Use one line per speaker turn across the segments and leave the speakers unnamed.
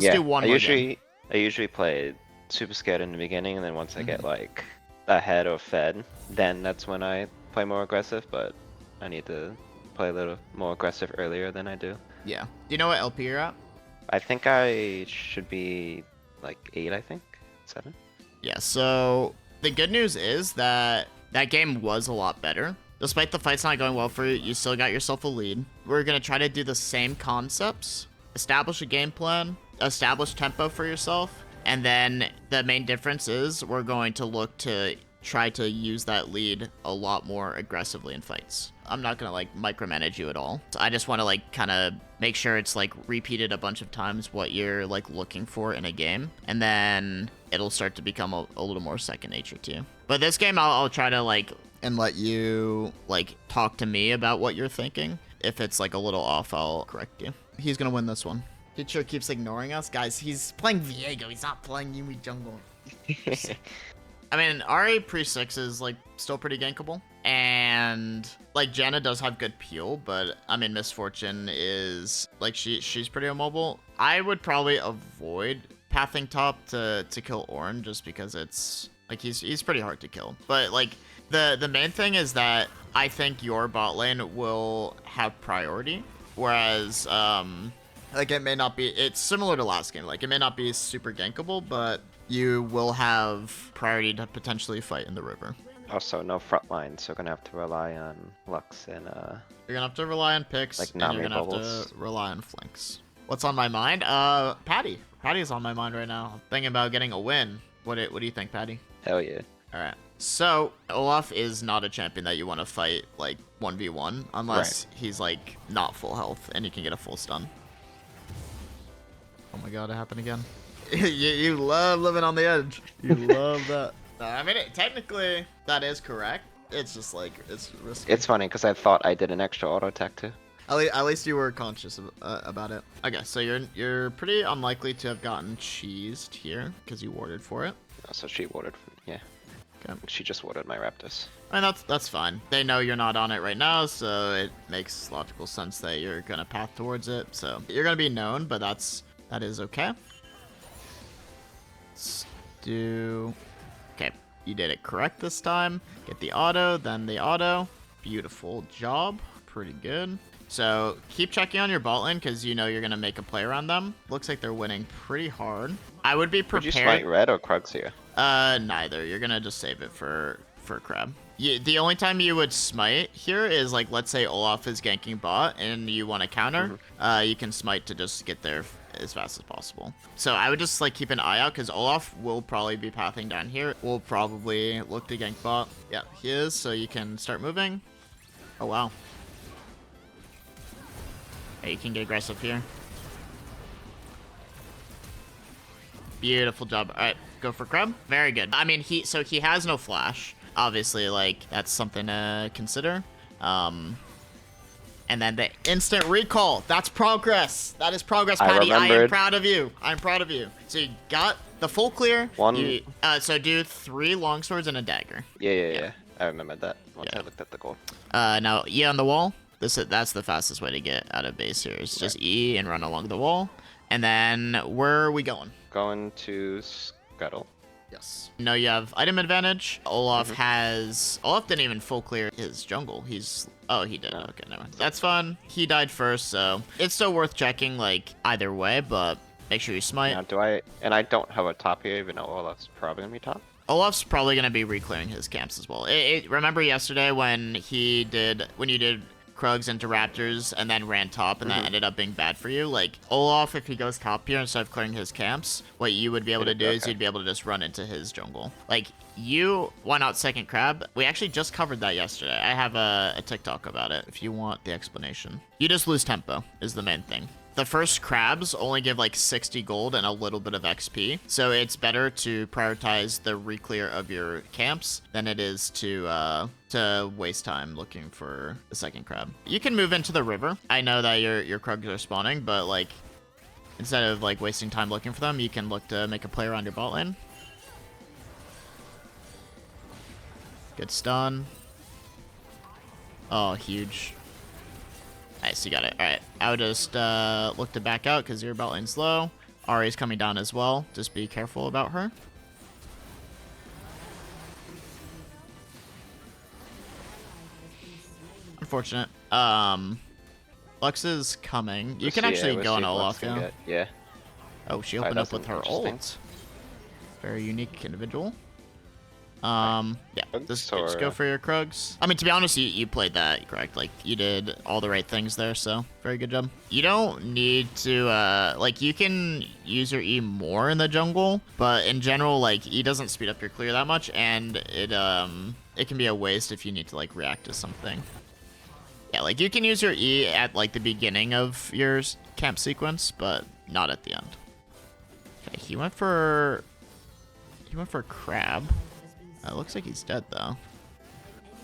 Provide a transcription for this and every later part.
Let's do one
I
more game.
usually play super scared in the beginning, and then once I get like ahead or fed, then that's when I play more aggressive. But I need to play a little more aggressive earlier than I do.
Yeah. Do you know what LP you're at?
I think I should be like 8. I think 7.
Yeah, so the good news is that that game was a lot better. Despite the fights not going well for you, you still got yourself a lead. We're going to try to do the same concepts, establish a game plan, establish tempo for yourself, and then the main difference is we're going to look to try to use that lead a lot more aggressively in fights. I'm not going to like micromanage you at all. So I just want to like kind of make sure it's like repeated a bunch of times what you're like looking for in a game, and then it'll start to become a little more second nature to you. But this game I'll try to like and let you like talk to me about what you're thinking. If it's like a little off, I'll correct you. He's gonna win this one. Teacher keeps ignoring us. Guys, he's playing Viego. He's not playing Yumi Jungle. I mean, RA pre-6 is like still pretty gankable. And like Janna does have good peel, but I mean Misfortune is like she's pretty immobile. I would probably avoid pathing top to kill Ornn just because it's like he's pretty hard to kill. But like the main thing is that I think your bot lane will have priority, whereas like it may not be. It's similar to last game. Like it may not be super gankable, but you will have priority to potentially fight in the river.
Also, no front line, so gonna have to rely on Lux and
You're gonna have to rely on picks,
like
and you're
Nami
gonna
bubbles.
have to rely on flanks. What's on my mind? Patty. Patty's on my mind right now. I'm thinking about getting a win. What do you think, Patty?
Hell yeah.
All right. So Olaf is not a champion that you want to fight like 1v1 unless he's like not full health and you can get a full stun. Oh my god, it happened again. you love living on the edge. You love that. I mean, technically that is correct. It's just like it's risky.
It's funny because I thought I did an extra auto attack too.
At least you were conscious about it. Okay, so you're pretty unlikely to have gotten cheesed here because you warded for it.
So she warded. Yeah.
Okay.
She just warded my Raptors.
And that's fine. They know you're not on it right now, so it makes logical sense that you're gonna path towards it. So you're gonna be known, but that is okay. Let's do. Okay, you did it correct this time. Get the auto, then the auto. Beautiful job. Pretty good. So keep checking on your bot lane because you know you're gonna make a play around them. Looks like they're winning pretty hard. I would be prepared.
Would you smite red or Krugs here?
Neither. You're gonna just save it for Crab. The only time you would smite here is like, let's say Olaf is ganking bot and you want to counter. You can smite to just get there as fast as possible. So I would just like keep an eye out because Olaf will probably be pathing down here. We'll probably look to gank bot. Yeah, he is. So you can start moving. Oh wow. Hey, you can get aggressive here. Beautiful job. All right, go for Crab. Very good. I mean, he has no flash. Obviously, like that's something to consider. And then the instant recall. That's progress. That is progress, Patty. I am proud of you. I'm proud of you. So you got the full clear.
One.
So do 3 longswords and a dagger.
Yeah. I remembered that once I looked at the goal.
Now E on the wall. That's the fastest way to get out of base here. Is just E and run along the wall. And then where are we going?
Going to Scuttle.
Yes. No, you have item advantage. Olaf didn't even full clear his jungle. Oh, he did. Okay, never mind. That's fun. He died first, so it's still worth checking, like, either way, but make sure you smite.
Now, I don't have a top here, even though Olaf's probably gonna be top.
Olaf's probably gonna be reclearing his camps as well. Remember yesterday when you did Krugs into Raptors and then ran top and that ended up being bad for you? Like, Olaf, if he goes top here instead of clearing his camps, what you would be able to do is you'd be able to just run into his jungle. Like, why not second Crab? We actually just covered that yesterday. I have a TikTok about it if you want the explanation. You just lose tempo is the main thing. The first crabs only give like 60 gold and a little bit of XP, so it's better to prioritize the re-clear of your camps than it is to waste time looking for the second crab. You can move into the river. I know that your Krugs are spawning, but like instead of like wasting time looking for them, you can look to make a play around your bot lane. Good stun. Oh, huge. Nice, you got it. All right, I would just look to back out because your bot lane's low. Ari's coming down as well. Just be careful about her. Unfortunate. Lux is coming. You can actually go on Olaf, yeah.
Yeah.
Oh, she opened up with her ult. Very unique individual. Yeah, just go for your Krugs. I mean, to be honest, you played that correct. Like, you did all the right things there, so very good job. You don't need to, like, you can use your E more in the jungle, but in general, like, E doesn't speed up your clear that much, and it can be a waste if you need to, like, react to something. Yeah, like, you can use your E at, like, the beginning of your camp sequence, but not at the end. Okay, he went for Crab. Looks like he's dead, though.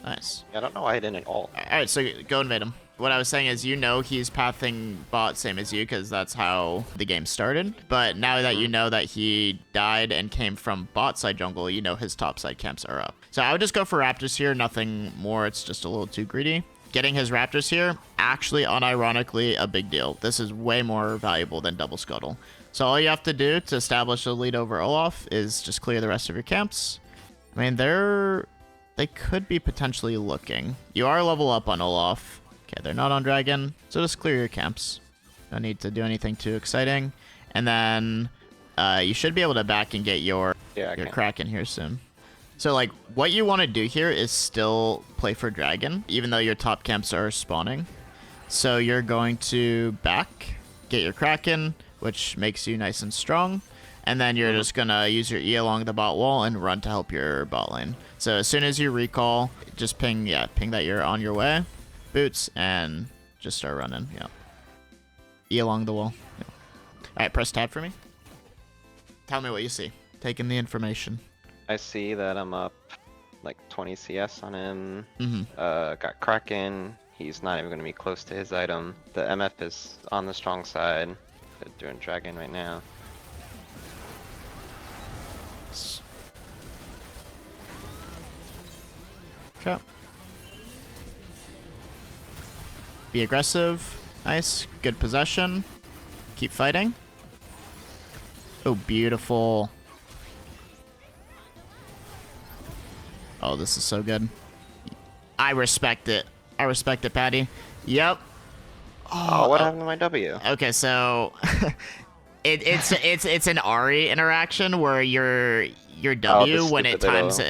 Nice.
Yeah, I don't know why I didn't ult.
Alright, so go invade him. What I was saying is, you know he's pathing bot same as you, because that's how the game started. But now that you know that he died and came from bot side jungle, you know his top side camps are up. So I would just go for Raptors here, nothing more. It's just a little too greedy. Getting his Raptors here, actually, unironically, a big deal. This is way more valuable than double scuttle. So all you have to do to establish a lead over Olaf is just clear the rest of your camps. I mean, they could be potentially looking. You are level up on Olaf. Okay, they're not on Dragon, so just clear your camps. Don't need to do anything too exciting. And then you should be able to back and get your Kraken here soon. So, like, what you want to do here is still play for Dragon, even though your top camps are spawning. So you're going to back, get your Kraken, which makes you nice and strong. And then you're just going to use your E along the bot wall and run to help your bot lane. So as soon as you recall, just ping that you're on your way, boots, and just start running. Yeah. E along the wall. Yeah. All right, press tab for me. Tell me what you see. Taking the information.
I see that I'm up like 20 CS on him. Got Kraken. He's not even going to be close to his item. The MF is on the strong side. They're doing Dragon right now.
Okay. Be aggressive. Nice. Good possession. Keep fighting. Oh, beautiful. Oh, this is so good. I respect it. I respect it, Patty. Yep.
Oh, what happened to my W?
Okay, so it's an Ari interaction where your W when it times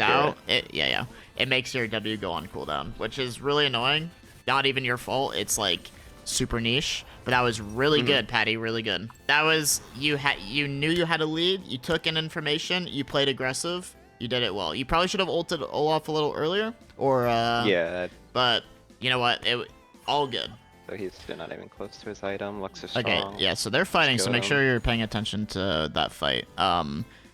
out, it makes your W go on cooldown, which is really annoying. Not even your fault. It's like super niche, but that was really good, Patty. Really good. That was you knew you had a lead. You took in information. You played aggressive. You did it well. You probably should have ulted Olaf a little earlier, or
yeah.
But you know what? All good.
So he's still not even close to his item. Lux is strong.
Okay, yeah. So they're fighting. So make sure you're paying attention to that fight.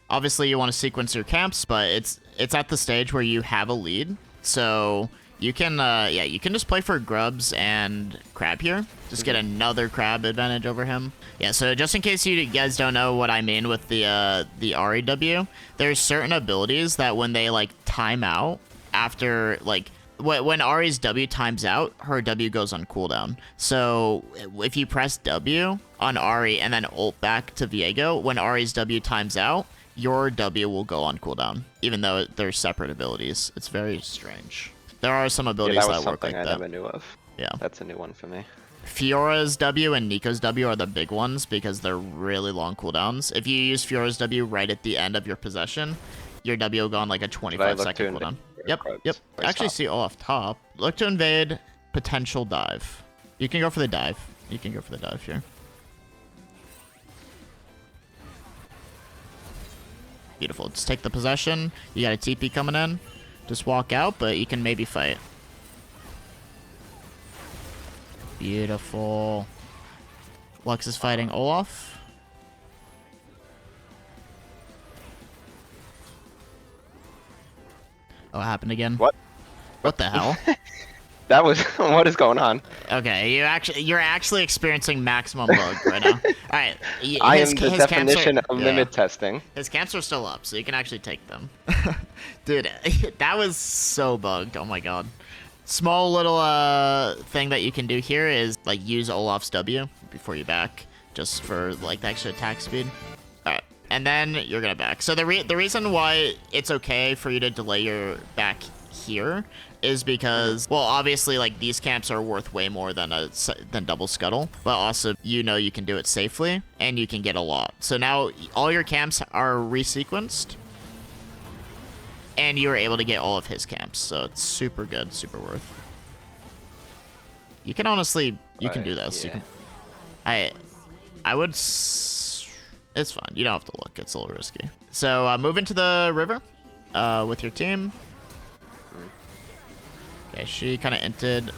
Obviously you want to sequence your camps, but it's at the stage where you have a lead, so you can you can just play for Grubs and Crab here. Just get another Crab advantage over him. Yeah, so just in case you guys don't know what I mean with the REW, there's certain abilities that when they like time out after like when Ari's W times out, her W goes on cooldown. So if you press W on Ari and then ult back to Viego, when Ari's W times out, your W will go on cooldown, even though they're separate abilities. It's very strange. There are some abilities that work like that.
I never knew of.
Yeah.
That's a new one for me.
Fiora's W and Nico's W are the big ones because they're really long cooldowns. If you use Fiora's W right at the end of your possession, your W will go on like a 25-second cooldown. Yep. I actually see Olaf top. Look to invade, potential dive. You can go for the dive. Here. Beautiful. Just take the possession. You got a TP coming in. Just walk out, but you can maybe fight. Beautiful. Lux is fighting Olaf. Oh, it happened again.
What?
What the hell?
That was what is going on?
Okay, you're actually experiencing maximum bug right now. All right,
I am the definition of limit testing.
His camps are still up, so you can actually take them. Dude, that was so bugged. Oh my god. Small little thing that you can do here is like use Olaf's W before you back. just for like the extra attack speed. All right, and then you're gonna back. So the reason why it's okay for you to delay your back here is because, well, obviously like these camps are worth way more than double scuttle, but also you know you can do it safely and you can get a lot. So now all your camps are resequenced and you are able to get all of his camps. So it's super good, super worth. You can honestly, you can do this.
Yeah.
You can, I would, it's fine. You don't have to look. It's a little risky. So move into the river with your team. Okay, she kind of inted.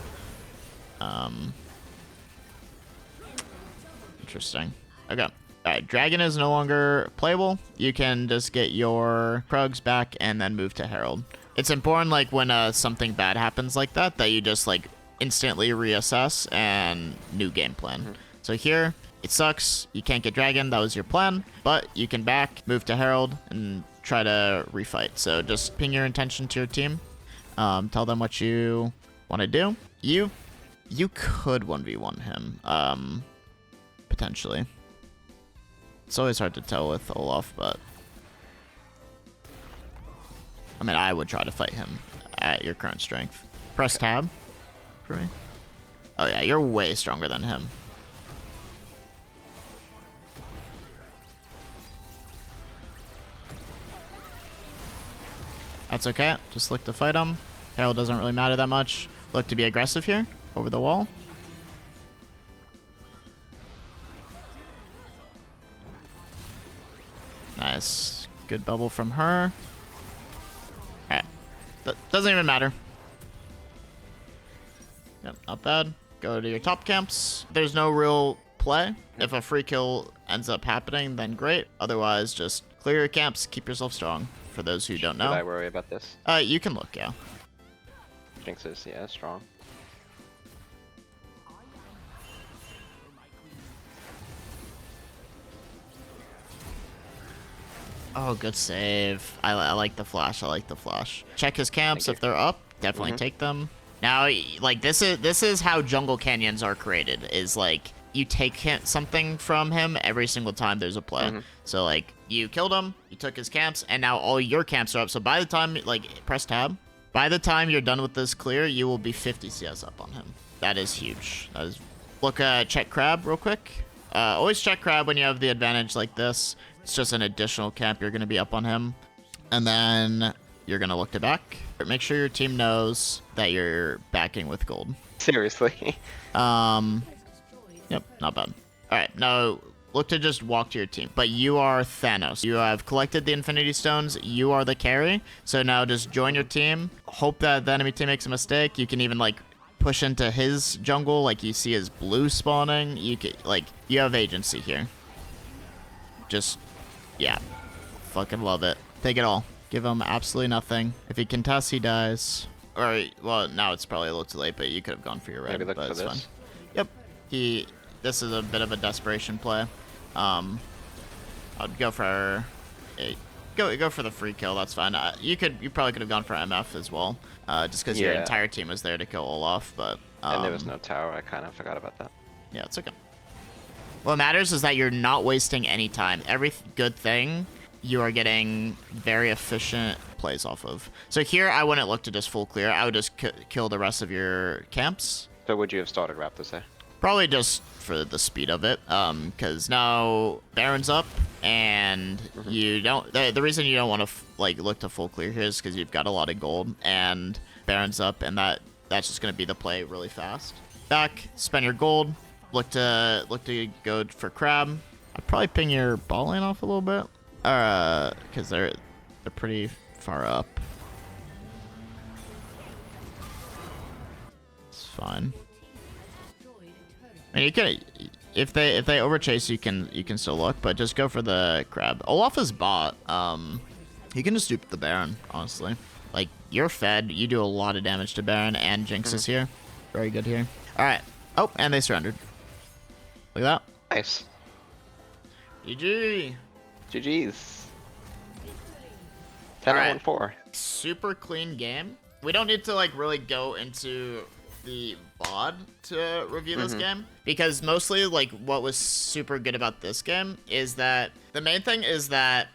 Interesting. Okay. All right, Dragon is no longer playable. You can just get your Krugs back and then move to Herald. It's important, like, when something bad happens like that, that you just, like, instantly reassess and new game plan. So here, it sucks. You can't get Dragon. That was your plan. But you can back, move to Herald, and try to refight. So just ping your intention to your team. Tell them what you want to do. You could 1v1 him, potentially. It's always hard to tell with Olaf, but I mean, I would try to fight him at your current strength. Press tab for me. Oh yeah, you're way stronger than him. That's okay. Just look to fight him. Herald doesn't really matter that much. Look to be aggressive here. Over the wall. Nice. Good bubble from her. Alright. Doesn't even matter. Yep, not bad. Go to your top camps. There's no real play. If a free kill ends up happening, then great. Otherwise, just clear your camps. Keep yourself strong. For those who don't know.
Should I worry about this?
You can look, yeah.
Jinx is, yeah, strong.
Oh, good save. I like the flash. I like the flash. Check his camps. If they're up, definitely take them. Now, like, this is how jungle canyons are created. Is like you take something from him every single time there's a play. So like you killed him, you took his camps, and now all your camps are up. So by the time, like, press tab. By the time you're done with this clear, you will be 50 CS up on him. That is huge. That is. Look, check crab real quick. Always check crab when you have the advantage like this. It's just an additional camp. You're going to be up on him. And then you're going to look to back. Make sure your team knows that you're backing with gold.
Seriously.
Yep, not bad. All right, now look to just walk to your team. But you are Thanos. You have collected the Infinity Stones. You are the carry. So now just join your team. Hope that the enemy team makes a mistake. You can even, like, push into his jungle. Like, you see his blue spawning. You can, like, you have agency here. Just, yeah. Fucking love it. Take it all. Give him absolutely nothing. If he contests, he dies. Or, well, now it's probably a little too late, but you could have gone for your red, but it's fine. Yep. This is a bit of a desperation play. I'd go for go for the free kill. That's fine. You probably could have gone for MF as well, just because your entire team was there to kill Olaf. But
and there was no tower. I kind of forgot about that.
Yeah, it's okay. What matters is that you're not wasting any time. Every good thing you are getting very efficient plays off of. So here, I wouldn't look to just full clear. I would just kill the rest of your camps.
So would you have started Raptors there?
Probably just for the speed of it, because now Baron's up, and you don't. The reason you don't want to like look to full clear here is because you've got a lot of gold, and Baron's up, and that's just gonna be the play really fast. Back, spend your gold, look to go for crab. I'd probably ping your ball lane off a little bit, because they're pretty far up. It's fine. And you can, if they overchase, you can still look, but just go for the crab. Olaf is bot. You can just dupe the Baron, honestly. Like, you're fed. You do a lot of damage to Baron, and Jinx is here. Very good here. All right. Oh, and they surrendered. Look at that.
Nice.
GG.
GG's. 10-4.
Super clean game. We don't need to, like, really go into the odd to review this
Mhm.
game because mostly like what was super good about this game is that the main thing is that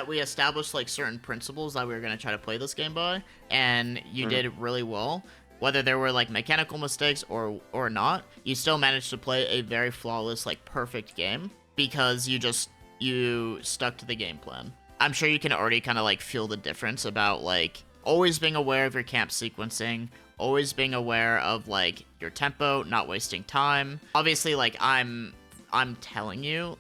we established like certain principles that we were going to try to play this game by, and you did really well. Whether there were like mechanical mistakes or not, you still managed to play a very flawless, like perfect game because you stuck to the game plan. I'm sure you can already kind of like feel the difference about like always being aware of your camp sequencing, always being aware of like your tempo, not wasting time. Obviously, like I'm telling you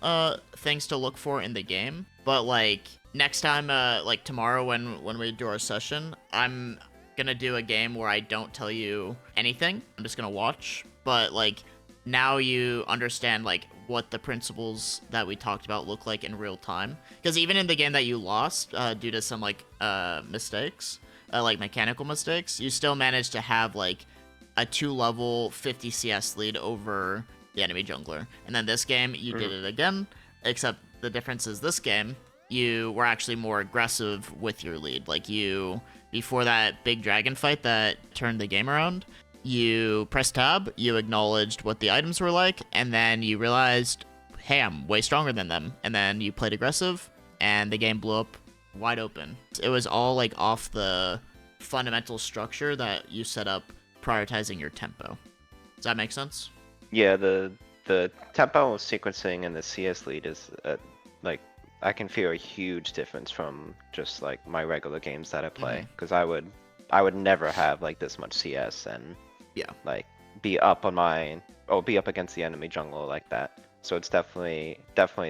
things to look for in the game, but like next time like tomorrow when we do our session, I'm gonna do a game where I don't tell you anything. I'm just gonna watch, but like now you understand like what the principles that we talked about look like in real time. Because even in the game that you lost due to some like mistakes, like mechanical mistakes, you still managed to have like a 2-level 50 CS lead over the enemy jungler. And then this game, you did it again, except the difference is this game, you were actually more aggressive with your lead. Like you, before that big dragon fight that turned the game around, you pressed tab, you acknowledged what the items were like, and then you realized, hey, I'm way stronger than them. And then you played aggressive, and the game blew up wide open. It was all like off the fundamental structure that you set up prioritizing your tempo. Does that make sense?
Yeah, the tempo sequencing and the CS lead is like I can feel a huge difference from just like my regular games that I play because I would never have like this much CS and
Yeah.
like be up against the enemy jungle like that. So it's definitely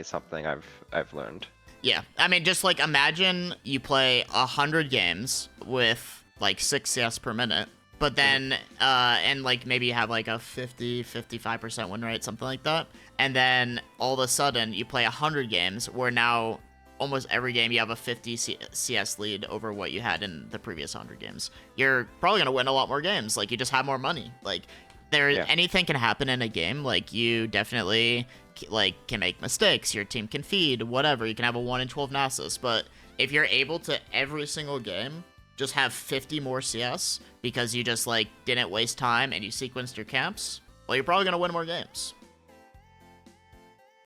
something I've learned.
Yeah, I mean, just like imagine you play 100 games with like 6 CS per minute, but then and like maybe you have like a 55% win rate, something like that, and then all of a sudden you play 100 games where now almost every game you have a 50 CS lead over what you had in the previous 100 games. You're probably gonna win a lot more games. Like you just have more money. Like anything can happen in a game. Like you definitely like can make mistakes, your team can feed, whatever, you can have a 1 in 12 Nasus, but if you're able to every single game just have 50 more CS because you just like didn't waste time and you sequenced your camps, well, you're probably gonna win more games.